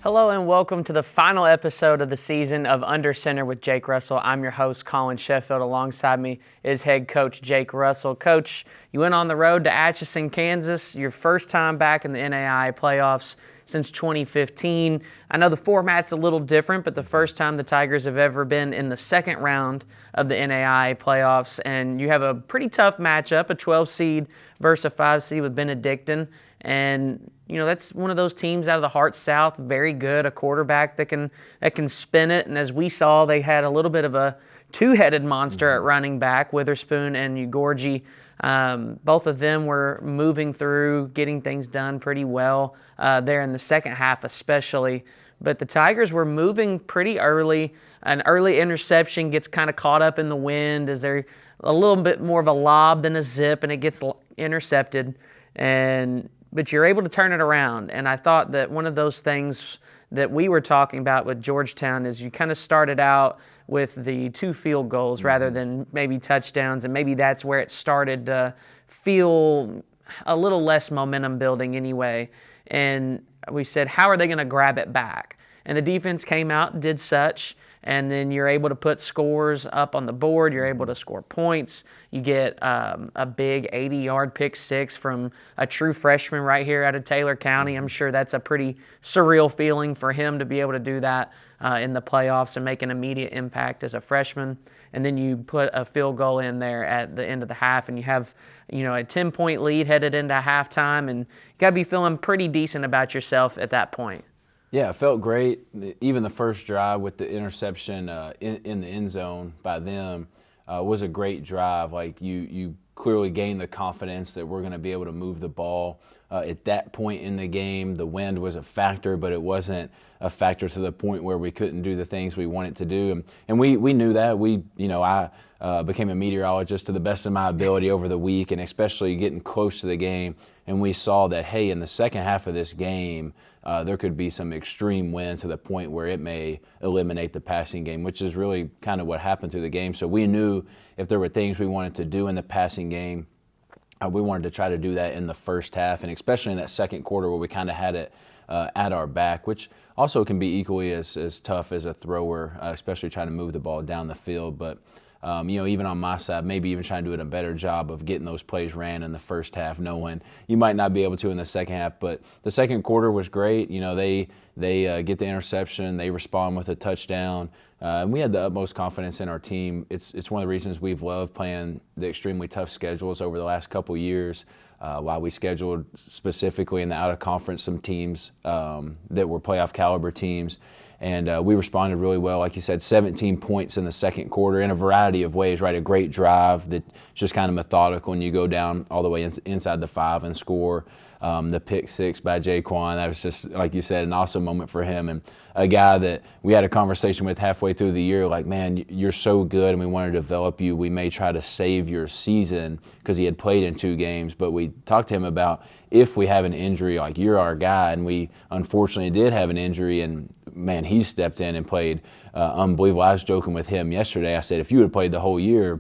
Hello and welcome to the final episode of the season of Under Center with Jake Russell. I'm your host, Collin Sheffield. Alongside me is head coach Jake Russell. Coach, you went on the road to Atchison, Kansas, your first time back in the NAIA Playoffs since 2015. I know the format's a little different, but the first time the Tigers have ever been in the second round of the NAIA Playoffs, and you have a pretty tough matchup, a 12 seed versus a 5 seed with Benedictine. And you know, that's one of those teams out of the Heart South, very good, a quarterback that can spin it. And as we saw, they had a little bit of a two-headed monster at running back, Witherspoon and Ugorji. Both of them were moving through, getting things done pretty well there in the second half especially. But the Tigers were moving pretty early. An early interception gets kind of caught up in the wind as they're a little bit more of a lob than a zip, and it gets intercepted. But you're able to turn it around. And I thought that one of those things that we were talking about with Georgetown is you kind of started out with the 2 field goals rather than maybe touchdowns, and maybe that's where it started to feel a little less momentum building anyway. And we said, how are they going to grab it back? And the defense came out and did such. And then you're able to put scores up on the board. You're able to score points. You get a big 80-yard pick six from a true freshman right here out of Taylor County. I'm sure that's a pretty surreal feeling for him to be able to do that in the playoffs and make an immediate impact as a freshman. And then you put a field goal in there at the end of the half, and you have a 10-point lead headed into halftime, and you got to be feeling pretty decent about yourself at that point. Yeah, it felt great. Even the first drive with the interception in the end zone by them was a great drive. Like you clearly gained the confidence that we're going to be able to move the ball. At that point in the game, the wind was a factor, but it wasn't a factor to the point where we couldn't do the things we wanted to do. And we knew that. I became a meteorologist to the best of my ability over the week, and especially getting close to the game. And we saw that, hey, in the second half of this game, there could be some extreme winds to the point where it may eliminate the passing game, which is really kind of what happened through the game. So we knew if there were things we wanted to do in the passing game, we wanted to try to do that in the first half, and especially in that second quarter where we kind of had it at our back, which also can be equally as tough as a thrower, especially trying to move the ball down the field. But even on my side, maybe even trying to do a better job of getting those plays ran in the first half, knowing you might not be able to in the second half. But the second quarter was great. They get the interception, they respond with a touchdown, and we had the utmost confidence in our team. It's one of the reasons we've loved playing the extremely tough schedules over the last couple years. While we scheduled specifically in the out-of-conference some teams that were playoff caliber teams. And we responded really well. Like you said, 17 points in the second quarter in a variety of ways, right? A great drive that's just kind of methodical, and you go down all the way inside the 5 and score. The pick six by Jaquan, that was just, like you said, an awesome moment for him. And a guy that we had a conversation with halfway through the year, like, man, you're so good and we want to develop you. We may try to save your season, because he had played in 2 games. But we talked to him about, if we have an injury, like, you're our guy. And we unfortunately did have an injury, and man, he stepped in and played unbelievable. I was joking with him yesterday. I said, if you had played the whole year,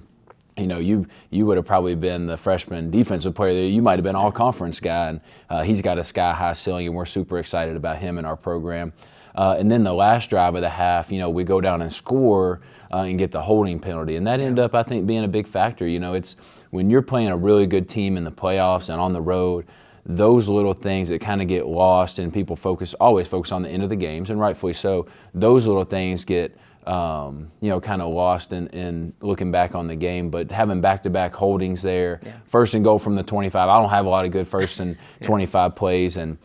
you would have probably been the freshman defensive player there. You might have been all-conference guy, and he's got a sky-high ceiling, and we're super excited about him in our program. And then the last drive of the half, we go down and score and get the holding penalty, and that ended up, I think, being a big factor. It's when you're playing a really good team in the playoffs and on the road, those little things that kind of get lost, and people always focus on the end of the games, and rightfully so. Those little things get kind of lost in looking back on the game. But having back-to-back holdings there, first and goal from the 25. I don't have a lot of good first and 25 plays, and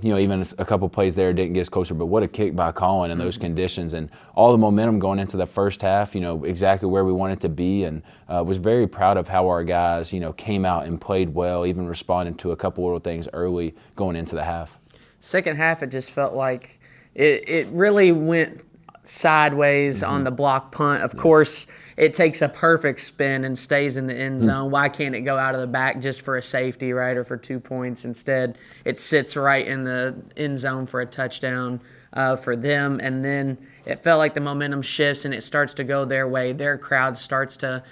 even a couple plays there didn't get us closer. But what a kick by Collin in those conditions, and all the momentum going into the first half. Exactly where we wanted to be, and was very proud of how our guys came out and played well, even responded to a couple little things early going into the half. Second half, it just felt like it really went sideways on the block punt. Of course, it takes a perfect spin and stays in the end zone. Why can't it go out of the back just for a safety, right, or for 2 points? Instead, it sits right in the end zone for a touchdown for them. And then it felt like the momentum shifts and it starts to go their way. Their crowd starts to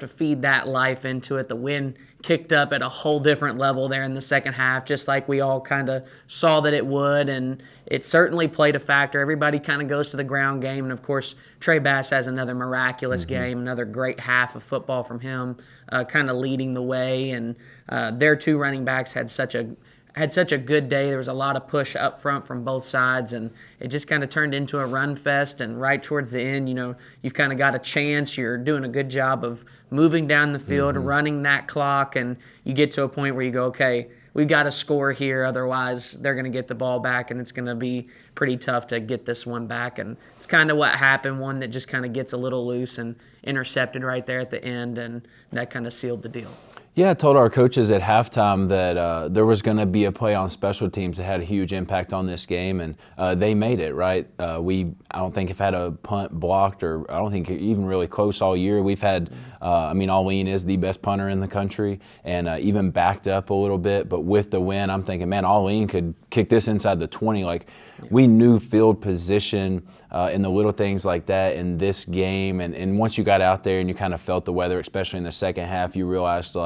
feed that life into it. The wind kicked up at a whole different level there in the second half, just like we all kind of saw that it would, and it certainly played a factor. Everybody kind of goes to the ground game, and of course, Trey Bass has another miraculous game, another great half of football from him, kind of leading the way, and their two running backs had such a good day. There was a lot of push up front from both sides, and it just kind of turned into a run fest. And right towards the end, you've kind of got a chance. You're doing a good job of moving down the field, running that clock, and you get to a point where you go, okay, we've got to score here. Otherwise, they're going to get the ball back, and it's going to be pretty tough to get this one back. And it's kind of what happened, one that just kind of gets a little loose and intercepted right there at the end, and that kind of sealed the deal. Yeah, I told our coaches at halftime that there was going to be a play on special teams that had a huge impact on this game, and they made it, right? I don't think have had a punt blocked, or I don't think even really close all year. We've had, Allene is the best punter in the country, and even backed up a little bit. But with the win, I'm thinking, man, Allene could kick this inside the 20. We knew field position and the little things like that in this game. And once you got out there and you kind of felt the weather, especially in the second half, you realized,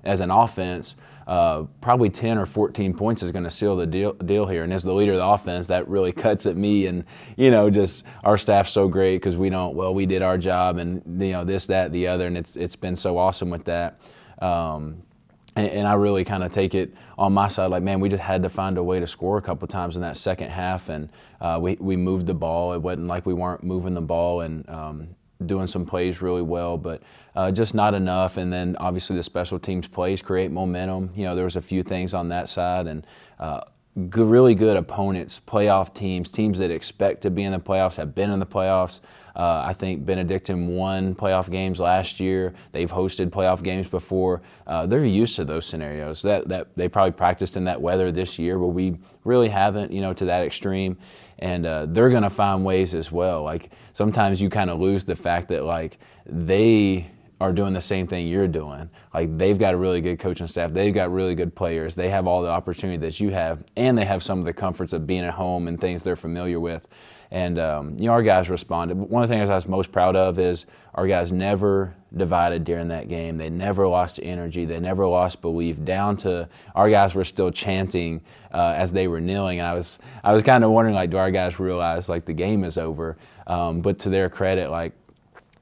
as an offense, probably 10 or 14 points is going to seal the deal here. And as the leader of the offense, that really cuts at me. And, just our staff's so great because we did our job and, this, that, the other. And it's been so awesome with that. And I really kind of take it on my side, man, we just had to find a way to score a couple times in that second half, and we moved the ball. It wasn't like we weren't moving the ball and doing some plays really well, but just not enough. And then obviously the special teams plays create momentum. There was a few things on that side, and really good opponents, playoff teams that expect to be in the playoffs, have been in the playoffs. I think Benedictine won playoff games last year. They've hosted playoff games before. They're used to those scenarios. That they probably practiced in that weather this year, but we really haven't, to that extreme. And they're going to find ways as well. Sometimes you kind of lose the fact that they are doing the same thing you're doing. They've got a really good coaching staff. They've got really good players. They have all the opportunity that you have, and they have some of the comforts of being at home and things they're familiar with. And, our guys responded. One of the things I was most proud of is our guys never divided during that game. They never lost energy. They never lost belief, down to our guys were still chanting as they were kneeling. And I was kind of wondering, do our guys realize, the game is over? But to their credit, I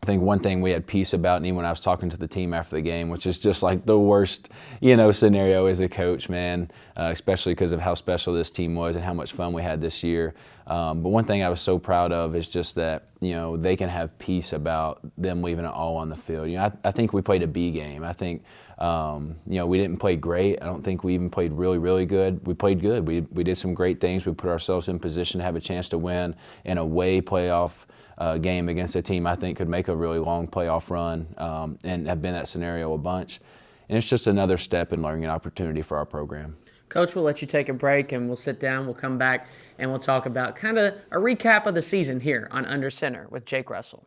think one thing we had peace about, and even when I was talking to the team after the game, which is just the worst, scenario as a coach, man, especially because of how special this team was and how much fun we had this year. But one thing I was so proud of is just that, they can have peace about them leaving it all on the field. I think we played a B game. I think, we didn't play great. I don't think we even played really, really good. We played good. We did some great things. We put ourselves in position to have a chance to win an away playoff game against a team I think could make a really long playoff run and have been that scenario a bunch. And it's just another step in learning an opportunity for our program. Coach, we'll let you take a break and we'll sit down. We'll come back and we'll talk about kind of a recap of the season here on Under Center with Jake Russell.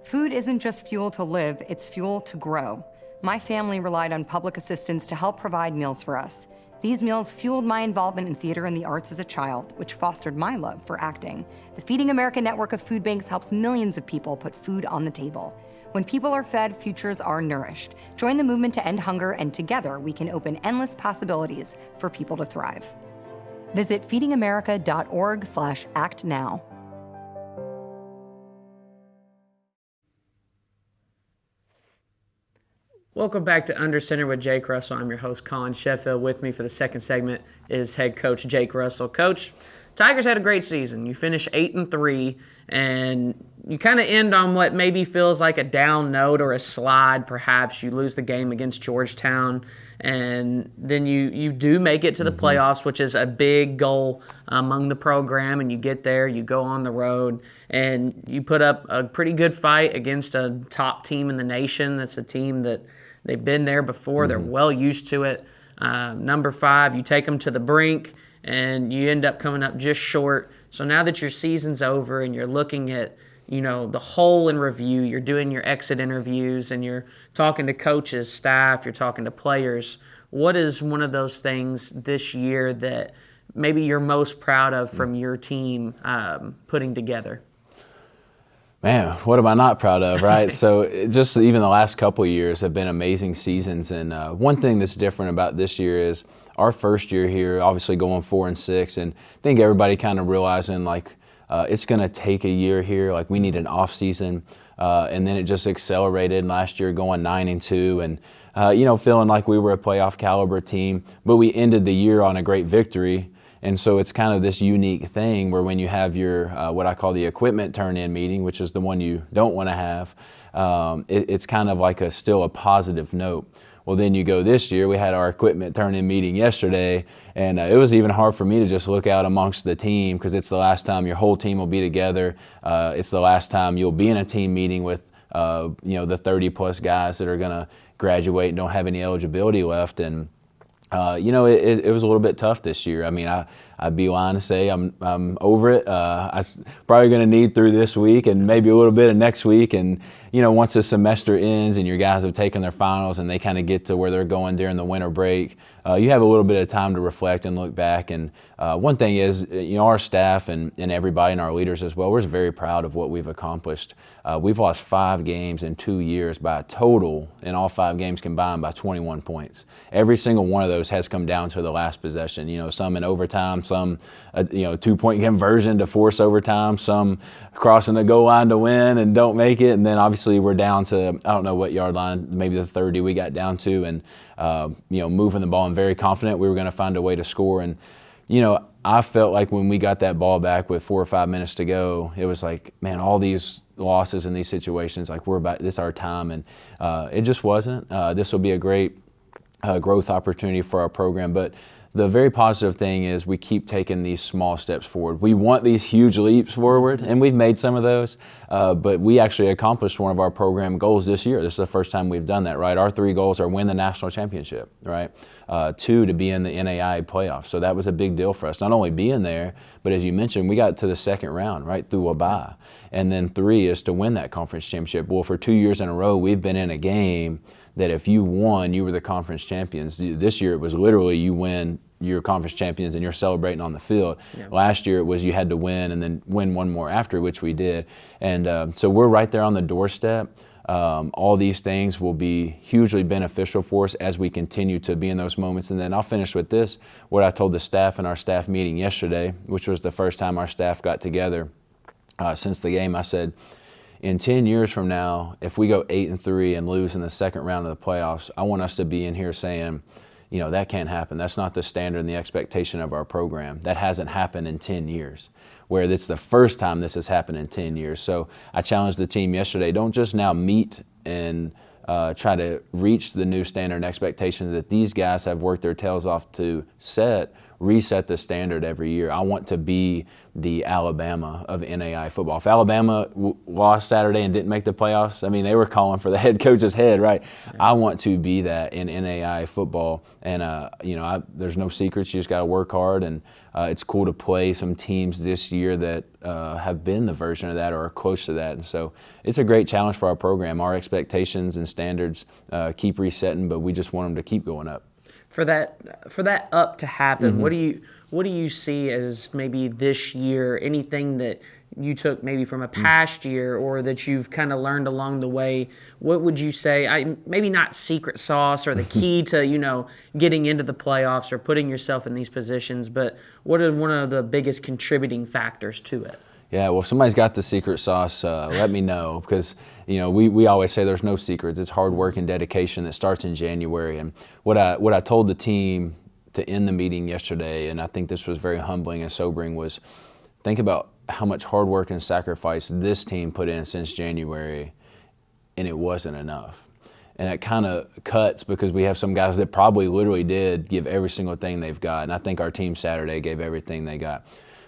Food isn't just fuel to live, it's fuel to grow. My family relied on public assistance to help provide meals for us. These meals fueled my involvement in theater and the arts as a child, which fostered my love for acting. The Feeding America network of food banks helps millions of people put food on the table. When people are fed, futures are nourished. Join the movement to end hunger, and together we can open endless possibilities for people to thrive. Visit feedingamerica.org/actnow. Welcome back to Under Center with Jake Russell. I'm your host, Collin Sheffield. With me for the second segment is head coach Jake Russell. Coach, Tigers had a great season. You finish 8-3, and you kind of end on what maybe feels like a down note or a slide, perhaps. You lose the game against Georgetown, and then you do make it to the playoffs, which is a big goal among the program, and you get there, you go on the road, and you put up a pretty good fight against a top team in the nation. That's a team that they've been there before. They're well used to it. Number 5, you take them to the brink, and you end up coming up just short. So now that your season's over and you're looking at, the whole in review, you're doing your exit interviews and you're talking to coaches, staff, you're talking to players, what is one of those things this year that maybe you're most proud of from your team putting together? Man, what am I not proud of, right? So just even the last couple of years have been amazing seasons. And one thing that's different about this year is our first year here, obviously going 4-6, and I think everybody kind of realizing it's going to take a year here. Like we need an off season, and then it just accelerated last year, going 9-2, and feeling like we were a playoff caliber team. But we ended the year on a great victory. And so it's kind of this unique thing where when you have your what I call the equipment turn-in meeting, which is the one you don't want to have, it's kind of like still a positive note. Well, then you go this year, we had our equipment turn-in meeting yesterday, and it was even hard for me to just look out amongst the team because it's the last time your whole team will be together. It's the last time you'll be in a team meeting with the 30-plus guys that are going to graduate and don't have any eligibility left. And it was a little bit tough this year. I mean, I'd be lying to say I'm over it. I'm probably going to need through this week and maybe a little bit of next week. And, once the semester ends and your guys have taken their finals and they kind of get to where they're going during the winter break, you have a little bit of time to reflect and look back. And one thing is, our staff and everybody and our leaders as well, we're very proud of what we've accomplished. We've lost 5 games in 2 years by a total, in all 5 games combined, by 21 points. Every single one of those has come down to the last possession. Some in overtime, some 2-point conversion to force overtime, some crossing the goal line to win and don't make it, and then obviously we're down to, I don't know what yard line, maybe the 30 we got down to, and moving the ball and very confident we were going to find a way to score. And I felt like when we got that ball back with 4 or 5 minutes to go, it was like, man, all these losses in these situations, like this is our time, and it just wasn't. This will be a great growth opportunity for our program, but the very positive thing is we keep taking these small steps forward. We want these huge leaps forward, and we've made some of those, but we actually accomplished one of our program goals this year. This is the first time we've done that, right? Our 3 goals are win the national championship, right? 2, to be in the NAIA playoffs. So that was a big deal for us, not only being there, but as you mentioned, we got to the second round, right, through a bye. And then 3 is to win that conference championship. Well, for 2 years in a row, we've been in a game that if you won, you were the conference champions. This year it was literally you win, you're conference champions and you're celebrating on the field. Yeah. Last year it was you had to win and then win one more after, which we did. And so we're right there on the doorstep. All these things will be hugely beneficial for us as we continue to be in those moments. And then I'll finish with this, what I told the staff in our staff meeting yesterday, which was the first time our staff got together since the game. I said, in 10 years from now, if we go 8-3 and lose in the second round of the playoffs, I want us to be in here saying, that can't happen. That's not the standard and the expectation of our program. That hasn't happened in 10 years, where it's the first time this has happened in 10 years. So I challenged the team yesterday, don't just now meet and try to reach the new standard and expectation that these guys have worked their tails off to reset the standard every year. I want to be the Alabama of NAIA football. If Alabama lost Saturday and didn't make the playoffs, I mean, they were calling for the head coach's head, right? Yeah. I want to be that in NAIA football. And, there's no secrets. You just got to work hard. And it's cool to play some teams this year that have been the version of that or are close to that. And so it's a great challenge for our program. Our expectations and standards keep resetting, but we just want them to keep going up. For that up to happen, what do you see as maybe this year? Anything that you took maybe from a past year or that you've kind of learned along the way? What would you say? Maybe not secret sauce or the key to getting into the playoffs or putting yourself in these positions, but what are one of the biggest contributing factors to it? Yeah, well, if somebody's got the secret sauce, let me know, because we always say there's no secrets. It's hard work and dedication that starts in January. And what I told the team to end the meeting yesterday, and I think this was very humbling and sobering, was think about how much hard work and sacrifice this team put in since January, and it wasn't enough. And it kind of cuts because we have some guys that probably literally did give every single thing they've got, and I think our team Saturday gave everything they got.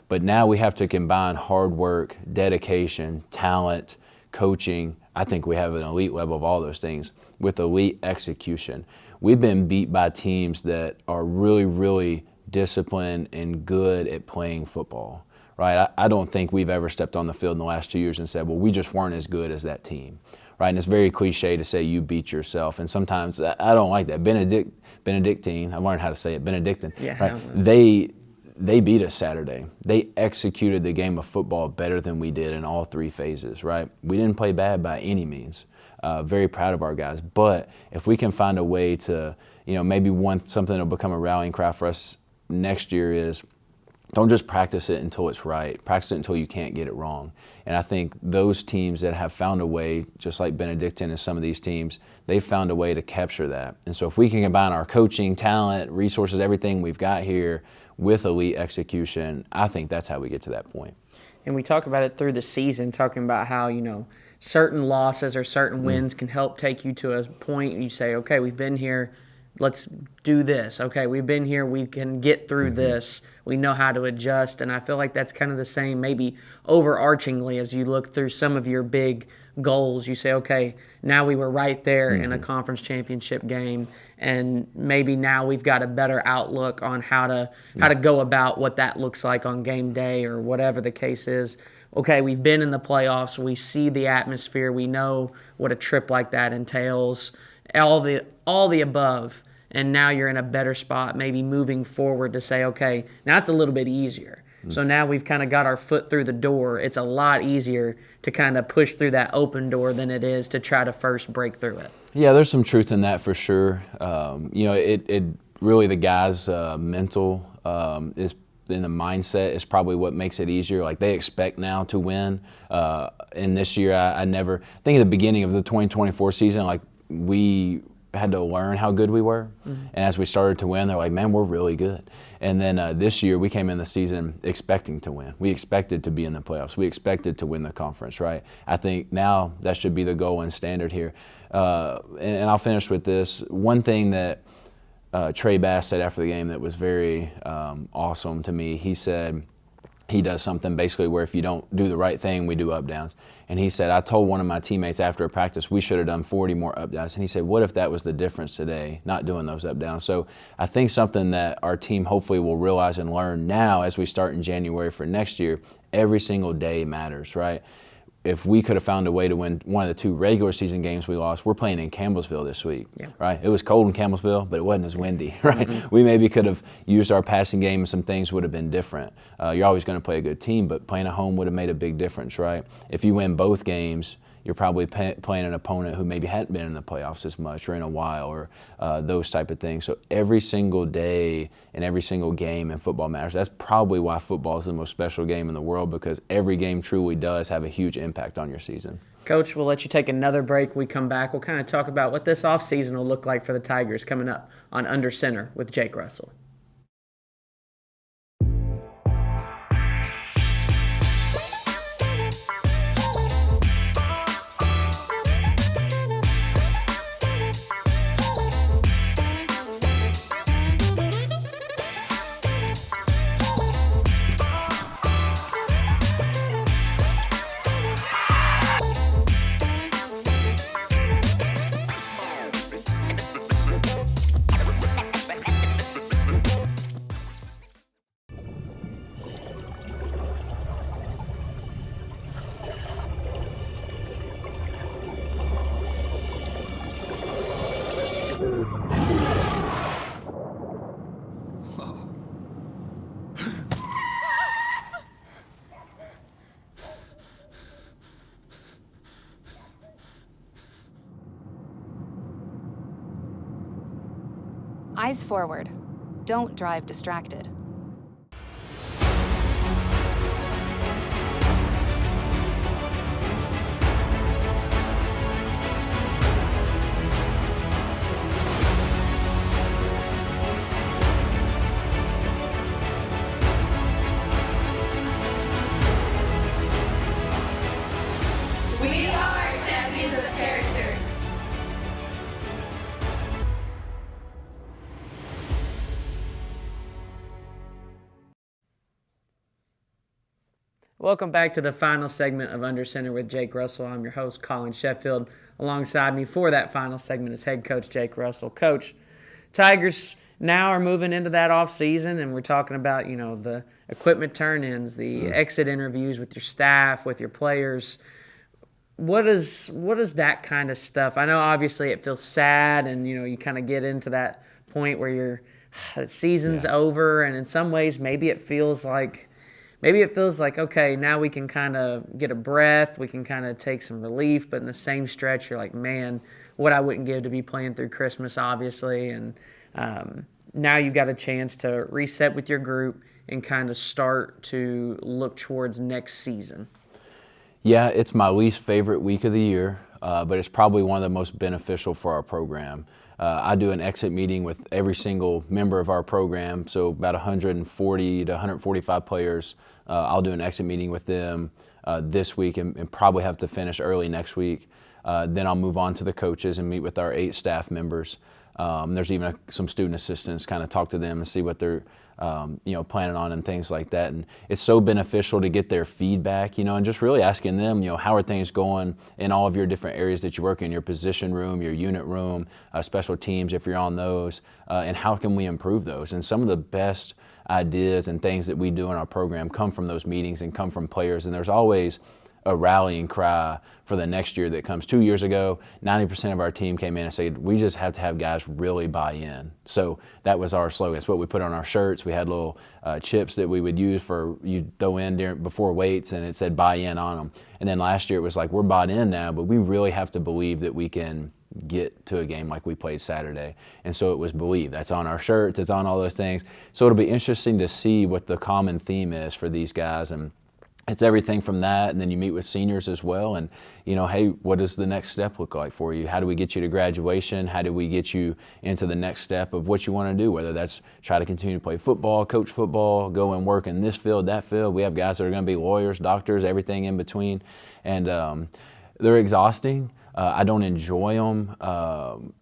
But now we have to combine hard work, dedication, talent, coaching. I think we have an elite level of all those things with elite execution. We've been beat by teams that are really, really disciplined and good at playing football, right? I don't think we've ever stepped on the field in the last 2 years and said, well, we just weren't as good as that team, right? And it's very cliche to say you beat yourself. And sometimes I don't like that. Benedictine, I learned how to say it, Benedictine, right? They beat us Saturday. They executed the game of football better than we did in all three phases, right? We didn't play bad by any means. Very proud of our guys. But if we can find a way to, maybe something that'll become a rallying cry for us next year is don't just practice it until it's right. Practice it until you can't get it wrong. And I think those teams that have found a way, just like Benedictine and some of these teams, they've found a way to capture that. And so if we can combine our coaching, talent, resources, everything we've got here with elite execution, I think that's how we get to that point. And we talk about it through the season, talking about how, certain losses or certain wins can help take you to a point you say, okay, we've been here, let's do this. Okay, we've been here, we can get through this. We know how to adjust. And I feel like that's kind of the same, maybe overarchingly, as you look through some of your big goals. You say, okay, now we were right there in a conference championship game, and maybe now we've got a better outlook on how to go about what that looks like on game day or whatever the case is. Okay, we've been in the playoffs. We see the atmosphere. We know what a trip like that entails. All the above. And now you're in a better spot, maybe moving forward to say, okay, now it's a little bit easier. So now we've kind of got our foot through the door. It's a lot easier to kind of push through that open door than it is to try to first break through it. Yeah, there's some truth in that for sure. It really, the guys' mental is in the mindset is probably what makes it easier. Like, they expect now to win. And this year, I never think at the beginning of the 2024 season, like, we had to learn how good we were. And as we started to win, they're like, man, we're really good. And then this year we came in the season expecting to win. We expected to be in the playoffs. We expected to win the conference, right? I think now that should be the goal and standard here. And I'll finish with this. One thing that Trey Bass said after the game that was very awesome to me, he said, he does something basically where if you don't do the right thing, we do up downs. And he said, I told one of my teammates after a practice, we should have done 40 more up downs. And he said, what if that was the difference today, not doing those up downs? So I think something that our team hopefully will realize and learn now as we start in January for next year, every single day matters, right? If we could have found a way to win one of the two regular season games we lost, we're playing in Campbellsville this week, right? It was cold in Campbellsville, but it wasn't as windy, right? We maybe could have used our passing game and some things would have been different. You're always going to play a good team, but playing at home would have made a big difference, right? If you win both games, you're probably playing an opponent who maybe hadn't been in the playoffs as much or in a while or those type of things. So every single day and every single game in football matters. That's probably why football is the most special game in the world, because every game truly does have a huge impact on your season. Coach, we'll let you take another break. We come back, we'll kind of talk about what this offseason will look like for the Tigers coming up on Under Center with Jake Russell. Eyes forward. Don't drive distracted. We are champions of character. Welcome back to the final segment of Under Center with Jake Russell. I'm your host, Collin Sheffield. Alongside me for that final segment is head coach Jake Russell. Coach, Tigers now are moving into that off season, and we're talking about, the equipment turn-ins, the exit interviews with your staff, with your players. What is that kind of stuff? I know obviously it feels sad, and you kind of get into that point where the season's over, and in some ways maybe it feels like okay, now we can kind of get a breath, we can kind of take some relief, but in the same stretch you're like, man, what I wouldn't give to be playing through Christmas, obviously, and now you've got a chance to reset with your group and kind of start to look towards next season. Yeah, it's my least favorite week of the year, but it's probably one of the most beneficial for our program. I do an exit meeting with every single member of our program, so about 140 to 145 players. I'll do an exit meeting with them this week and probably have to finish early next week. Then I'll move on to the coaches and meet with our 8 staff members. There's even some student assistants, kind of talk to them and see what they're planning on and things like that. And it's so beneficial to get their feedback, and just really asking them, how are things going in all of your different areas that you work in, your position room, your unit room, special teams if you're on those, and how can we improve those? And some of the best ideas and things that we do in our program come from those meetings and come from players. And there's always a rallying cry for the next year that comes. 2 years ago, 90% of our team came in and said, we just have to have guys really buy in. So that was our slogan. It's what we put on our shirts. We had little chips that we would use for you throw in before weights, and it said buy in on them. And then last year it was like, we're bought in now, but we really have to believe that we can get to a game like we played Saturday. And so it was believe. That's on our shirts. It's on all those things. So it'll be interesting to see what the common theme is for these guys. And it's everything from that, and then you meet with seniors as well, and hey, what does the next step look like for you? How do we get you to graduation? How do we get you into the next step of what you want to do, whether that's try to continue to play football, coach football, go and work in this field, that field. We have guys that are going to be lawyers, doctors, everything in between, and they're exhausting. I don't enjoy them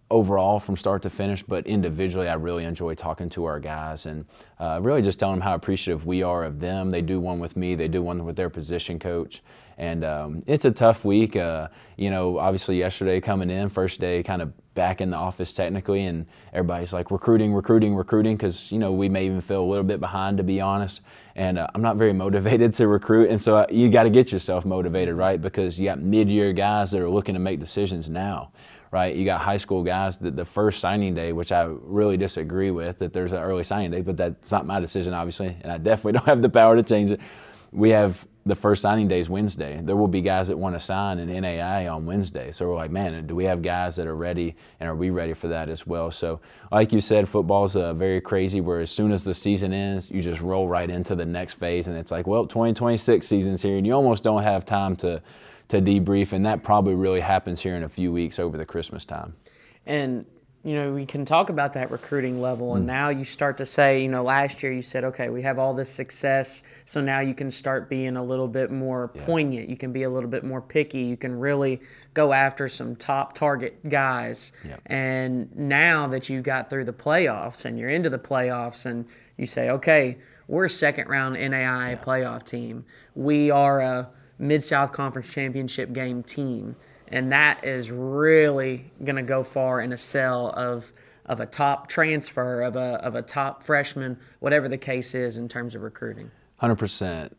overall from start to finish, but individually I really enjoy talking to our guys and really just telling them how appreciative we are of them. They do one with me, they do one with their position coach, and it's a tough week. Obviously yesterday coming in, first day kind of back in the office technically, and everybody's like recruiting, because we may even feel a little bit behind, to be honest, and I'm not very motivated to recruit, and so you got to get yourself motivated, right? Because you got mid-year guys that are looking to make decisions now. Right, you got high school guys that the first signing day, which I really disagree with, that there's an early signing day, but that's not my decision, obviously, and I definitely don't have the power to change it. We have the first signing day is Wednesday. There will be guys that want to sign an NAIA on Wednesday. So we're like, man, do we have guys that are ready, and are we ready for that as well? So like you said, football's very crazy, where as soon as the season ends, you just roll right into the next phase, and it's like, well, 2026 season's here, and you almost don't have time to debrief, and that probably really happens here in a few weeks over the Christmas time. And we can talk about that recruiting level, and now you start to say, last year you said, okay, we have all this success, so now you can start being a little bit more poignant. You can be a little bit more picky. You can really go after some top target guys. Yep. And now that you got through the playoffs and you're into the playoffs, and you say, okay, we're a second-round NAIA playoff team. We are a Mid-South Conference Championship game team, and that is really going to go far in a sell of a top transfer, of a top freshman, whatever the case is in terms of recruiting. 100%.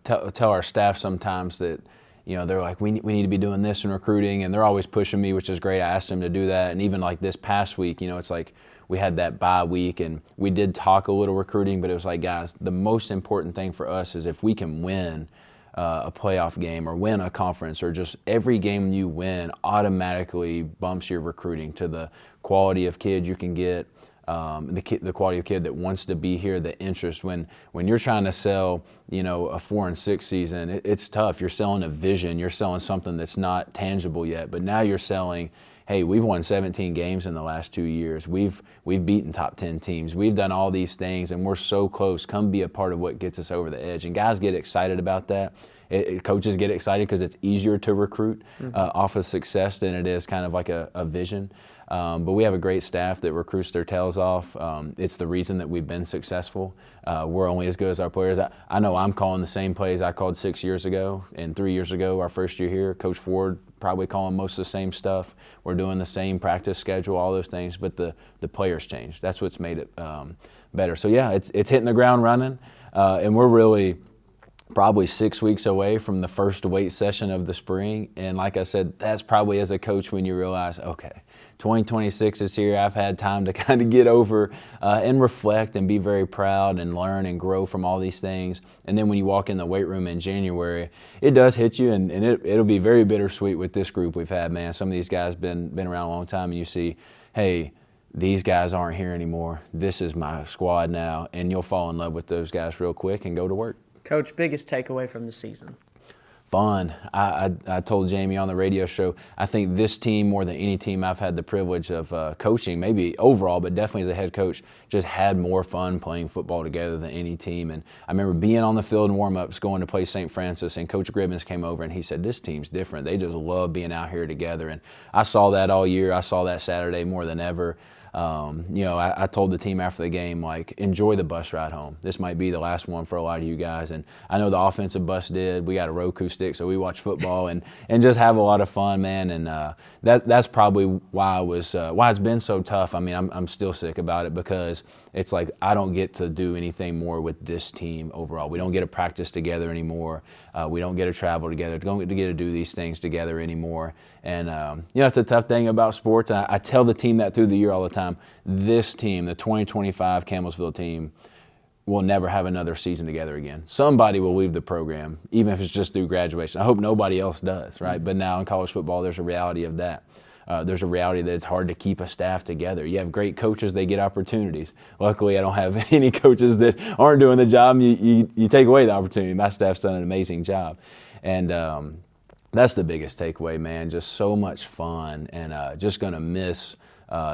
Tell our staff sometimes that they're like, we need to be doing this in recruiting, and they're always pushing me, which is great. I asked them to do that, and even like this past week, it's like we had that bye week, and we did talk a little recruiting, but it was like, guys, the most important thing for us is if we can win a playoff game or win a conference, or just every game you win automatically bumps your recruiting to the quality of kids you can get, the quality of kid that wants to be here, the interest. When you're trying to sell, a 4-6 season, it's tough. You're selling a vision. You're selling something that's not tangible yet. But now you're selling, hey, we've won 17 games in the last 2 years. We've beaten top 10 teams. We've done all these things, and we're so close. Come be a part of what gets us over the edge. And guys get excited about that. Coaches get excited because it's easier to recruit off of success than it is kind of like a vision. But we have a great staff that recruits their tails off. It's the reason that we've been successful. We're only as good as our players. I know I'm calling the same plays I called 6 years ago and 3 years ago, our first year here. Coach Ford probably calling most of the same stuff. We're doing the same practice schedule, all those things, but the players changed. That's what's made it better. So, yeah, it's hitting the ground running, and we're really probably 6 weeks away from the first weight session of the spring. And like I said, that's probably as a coach when you realize, okay, 2026 is here. I've had time to kind of get over and reflect and be very proud and learn and grow from all these things. And then when you walk in the weight room in January, it does hit you, and it'll be very bittersweet with this group we've had, man. Some of these guys been around a long time, and you see, hey, these guys aren't here anymore. This is my squad now, and you'll fall in love with those guys real quick and go to work. Coach, biggest takeaway from the season? Fun. I told Jamie on the radio show, I think this team, more than any team I've had the privilege of coaching, maybe overall, but definitely as a head coach, just had more fun playing football together than any team. And I remember being on the field in warm-ups, going to play St. Francis, and Coach Gribbins came over and he said, this team's different. They just love being out here together. And I saw that all year. I saw that Saturday more than ever. I told the team after the game, like, enjoy the bus ride home. This might be the last one for a lot of you guys. And I know the offensive bus did. We got a Roku stick, so we watch football and just have a lot of fun, man. And that's probably why why it's been so tough. I mean, I'm still sick about it because it's like I don't get to do anything more with this team overall. We don't get to practice together anymore. We don't get to travel together. Don't get to do these things together anymore. And, it's a tough thing about sports. I tell the team that through the year all the time. This team, the 2025 Campbellsville team, will never have another season together again. Somebody will leave the program, even if it's just through graduation. I hope nobody else does, right? But now in college football, there's a reality of that. There's a reality that it's hard to keep a staff together. You have great coaches, they get opportunities. Luckily, I don't have any coaches that aren't doing the job. You take away the opportunity. My staff's done an amazing job. And that's the biggest takeaway, man. Just so much fun, and just going to miss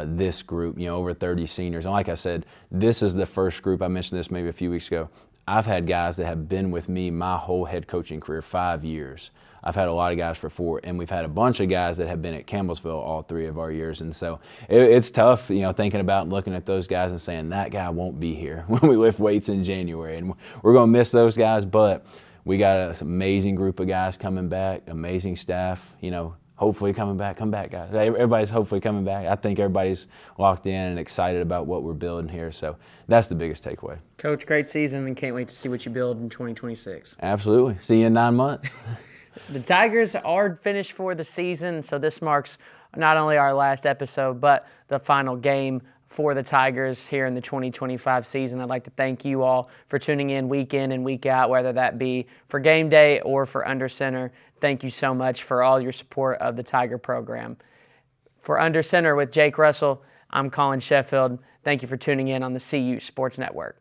this group, over 30 seniors. And like I said, this is the first group. I mentioned this maybe a few weeks ago. I've had guys that have been with me my whole head coaching career, 5 years. I've had a lot of guys for 4, and we've had a bunch of guys that have been at Campbellsville all 3 of our years. And so it's tough, thinking about and looking at those guys and saying that guy won't be here when we lift weights in January. And we're going to miss those guys, but we got an amazing group of guys coming back, amazing staff, hopefully come back, guys. Everybody's hopefully coming back. I think everybody's locked in and excited about what we're building here. So that's the biggest takeaway. Coach, great season, and can't wait to see what you build in 2026. Absolutely. See you in 9 months. The Tigers are finished for the season, so this marks not only our last episode, but the final game for the Tigers here in the 2025 season. I'd like to thank you all for tuning in and week out, whether that be for game day or for Under Center. Thank you so much for all your support of the Tiger program. For Under Center with Jake Russell, I'm Collin Sheffield. Thank you for tuning in on the CU Sports Network.